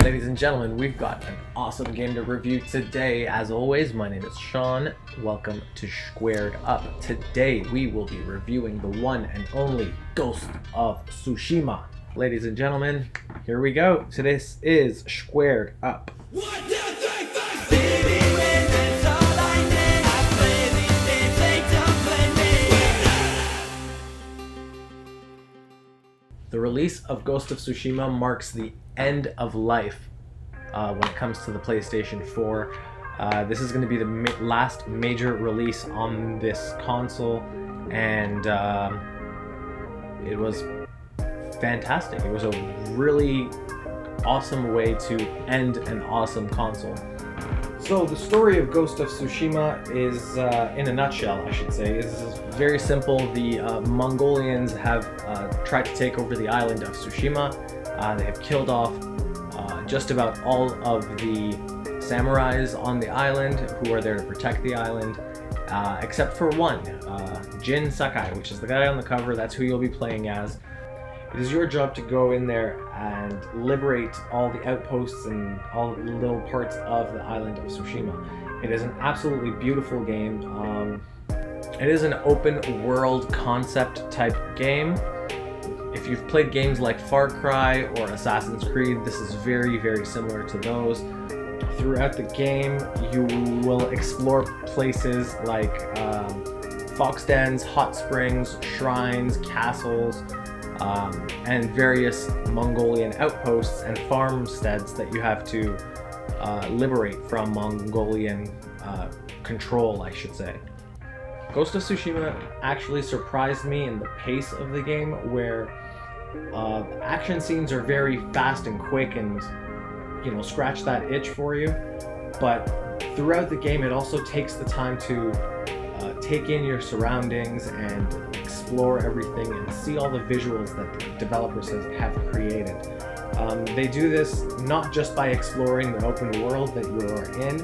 Ladies and gentlemen, we've got an awesome game to review today. As always, my name is Sean. Welcome to Squared Up. Today we will be reviewing the one and only Ghost of Tsushima. Ladies and gentlemen, here we go. This is Squared Up. 1, 2, 3, 4. Baby, when that's all I need, I play these games, they don't play me. The release of Ghost of Tsushima marks the end of life when it comes to the PlayStation 4. This is going to be the last major release on this console, and it was fantastic. It was a really awesome way to end an awesome console. So the story of Ghost of Tsushima is, in a nutshell, I should say, is very simple. The Mongolians have tried to take over the island of Tsushima. They have killed off just about all of the samurais on the island who are there to protect the island, except for one, Jin Sakai, which is the guy on the cover. That's who you'll be playing as. It is your job to go in there and liberate all the outposts and all the little parts of the island of Tsushima. It is an absolutely beautiful game. It is an open world concept type game. If you've played games like Far Cry or Assassin's Creed, this is very, very similar to those. Throughout the game, you will explore places like fox dens, hot springs, shrines, castles, and various Mongolian outposts and farmsteads that you have to liberate from Mongolian control, I should say. Ghost of Tsushima actually surprised me in the pace of the game, where the action scenes are very fast and quick and, scratch that itch for you. But throughout the game, it also takes the time to take in your surroundings and explore everything and see all the visuals that the developers have created. They do this not just by exploring the open world that you are in,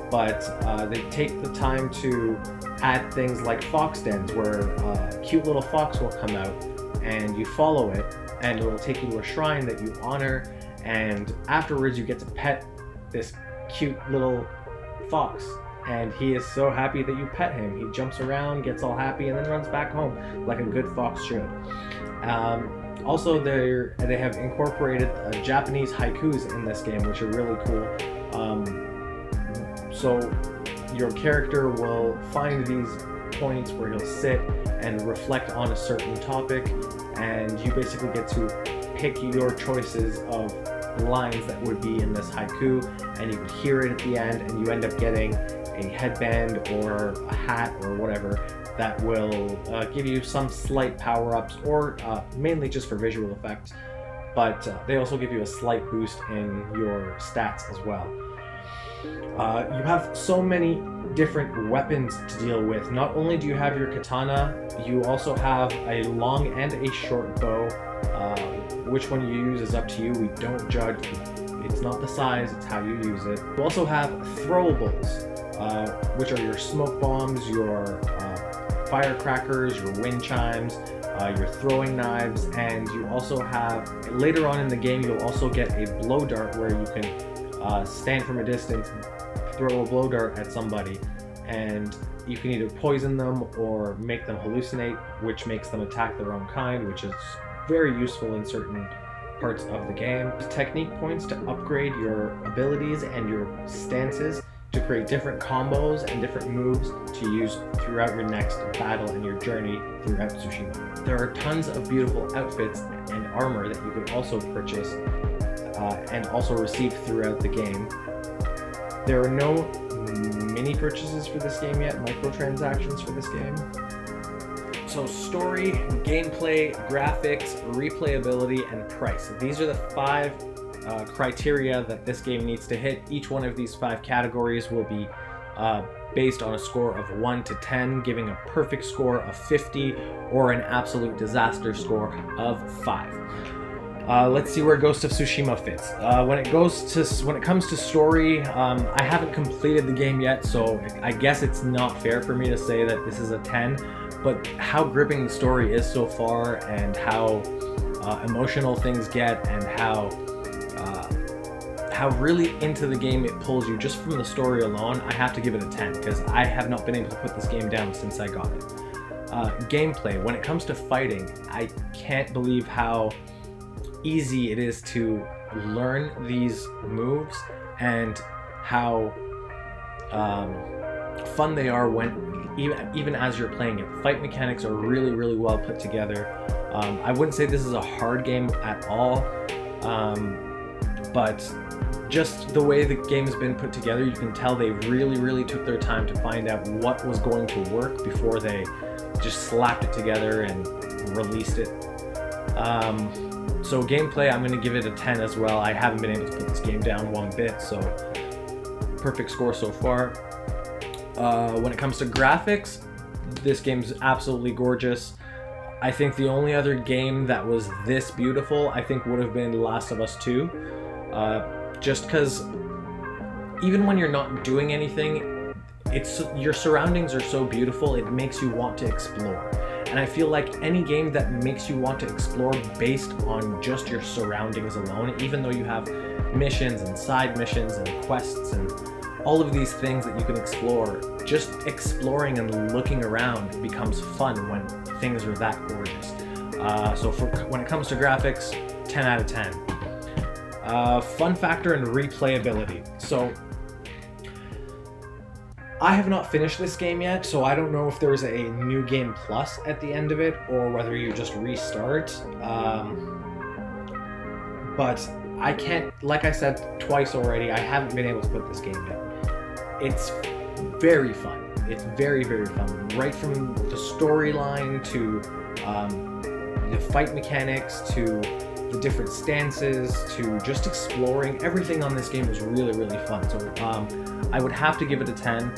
but they take the time to add things like fox dens, where a cute little fox will come out and you follow it, and it will take you to a shrine that you honor, and afterwards you get to pet this cute little fox, and he is so happy that you pet him. He jumps around, gets all happy, and then runs back home like a good fox should. Also, they have incorporated Japanese haikus in this game, which are really cool. So your character will find these points where he'll sit and reflect on a certain topic, and you basically get to pick your choices of lines that would be in this haiku, and you can hear it at the end, and you end up getting a headband or a hat or whatever that will give you some slight power-ups, or mainly just for visual effects, but they also give you a slight boost in your stats as well. You have so many different weapons to deal with. Not only do you have your katana, you also have a long and a short bow. Which one you use is up to you. We don't judge. It's not the size, it's how you use it. You also have throwables, which are your smoke bombs, your firecrackers, your wind chimes, your throwing knives, and you also have, later on in the game, you'll also get a blow dart where you can stand from a distance, throw a blow dart at somebody, and you can either poison them or make them hallucinate, which makes them attack their own kind, which is very useful in certain parts of the game. Technique points to upgrade your abilities and your stances to create different combos and different moves to use throughout your next battle and your journey throughout Tsushima. There are tons of beautiful outfits and armor that you can also purchase and also receive throughout the game. There are no mini purchases for this game yet, microtransactions for this game. So story, gameplay, graphics, replayability, and price. These are the 5 criteria that this game needs to hit. Each one of these 5 categories will be based on a score of 1 to 10, giving a perfect score of 50 or an absolute disaster score of 5. Let's see where Ghost of Tsushima fits. When it comes to story, I haven't completed the game yet, so I guess it's not fair for me to say that this is a 10. But how gripping the story is so far, and how emotional things get, and how how really into the game it pulls you just from the story alone, I have to give it a 10 because I have not been able to put this game down since I got it. Gameplay, when it comes to fighting, I can't believe how easy it is to learn these moves and how fun they are when even as you're playing it. Fight mechanics are really, really well put together. I wouldn't say this is a hard game at all, but just the way the game's been put together, you can tell they really, really took their time to find out what was going to work before they just slapped it together and released it. So gameplay, I'm going to give it a 10 as well. I haven't been able to put this game down one bit, so perfect score so far. When it comes to graphics, this game's absolutely gorgeous. I think the only other game that was this beautiful, I think, would have been Last of Us 2. Just because even when you're not doing anything, your surroundings are so beautiful, it makes you want to explore. And I feel like any game that makes you want to explore based on just your surroundings alone, even though you have missions and side missions and quests and all of these things that you can explore, just exploring and looking around becomes fun when things are that gorgeous. So when it comes to graphics, 10 out of 10. Fun factor and replayability. So I have not finished this game yet, so I don't know if there's a new game plus at the end of it or whether you just restart. But I can't, like I said twice already, I haven't been able to put this game down. It's very fun. It's very, very fun. Right from the storyline to the fight mechanics to the different stances to just exploring. Everything on this game was really, really fun. So I would have to give it a 10.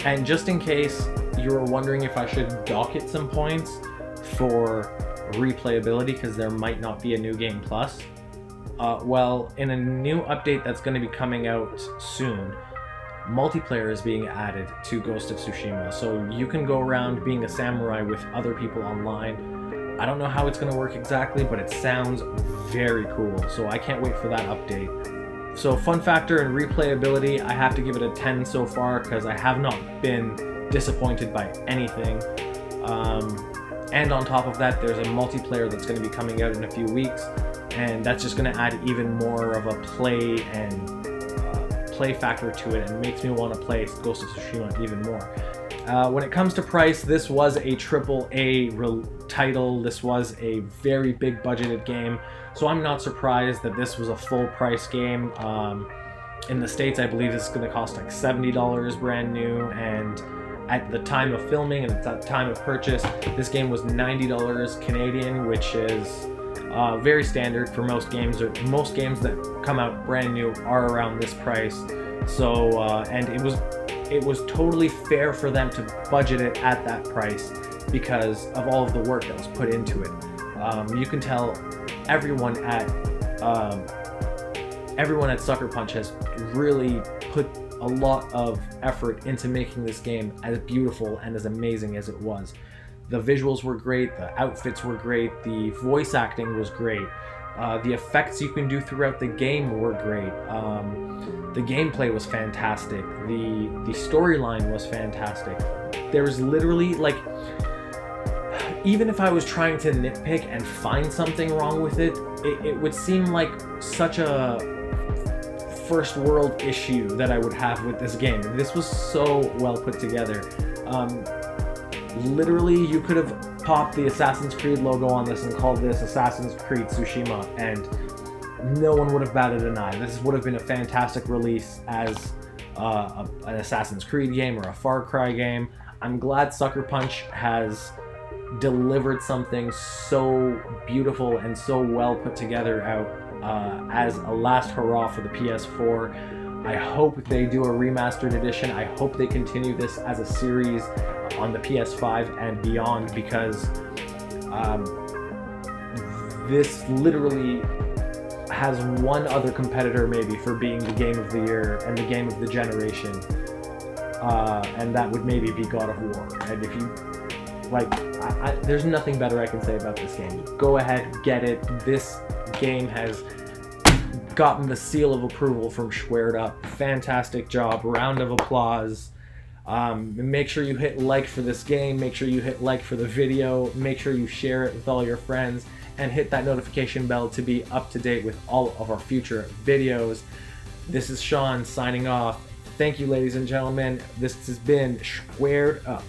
And just in case you were wondering if I should dock it some points for replayability because there might not be a new game plus, well, in a new update that's going to be coming out soon, multiplayer is being added to Ghost of Tsushima. So you can go around being a samurai with other people online. I don't know how it's going to work exactly, but it sounds very cool. So I can't wait for that update. So fun factor and replayability, I have to give it a 10 so far because I have not been disappointed by anything. And on top of that, there's a multiplayer that's going to be coming out in a few weeks, and that's just going to add even more of a play factor to it and makes me want to play Ghost of Tsushima even more. When it comes to price, this was a AAA title. This was a very big budgeted game, so I'm not surprised that this was a full price game. In the States, I believe this is going to cost like $70 brand new, and at the time of filming and at the time of purchase, this game was $90 Canadian, which is very standard for most games. Most games that come out brand new are around this price. So, and it was totally fair for them to budget it at that price because of all of the work that was put into it. You can tell everyone at Sucker Punch has really put a lot of effort into making this game as beautiful and as amazing as it was. The visuals were great, the outfits were great, the voice acting was great, the effects you can do throughout the game were great. The gameplay was fantastic. The storyline was fantastic. There was literally, like, even if I was trying to nitpick and find something wrong with it, it would seem like such a first world issue that I would have with this game. This was so well put together. Literally, you could have popped the Assassin's Creed logo on this and called this Assassin's Creed Tsushima, and no one would have batted an eye. This would have been a fantastic release as an Assassin's Creed game or a Far Cry game. I'm glad Sucker Punch has delivered something so beautiful and so well put together out as a last hurrah for the PS4. I hope they do a remastered edition. I hope they continue this as a series on the PS5 and beyond, because this literally has one other competitor maybe for being the game of the year and the game of the generation, and that would maybe be God of War. And if you like, there's nothing better I can say about this game. Go ahead, get it. This game has gotten the seal of approval from Squared Up. Fantastic job. Round of applause. Make sure you hit like for this game. Make sure you hit like for the video. Make sure you share it with all your friends. And hit that notification bell to be up to date with all of our future videos. This is Sean signing off. Thank you, ladies and gentlemen. This has been Squared Up.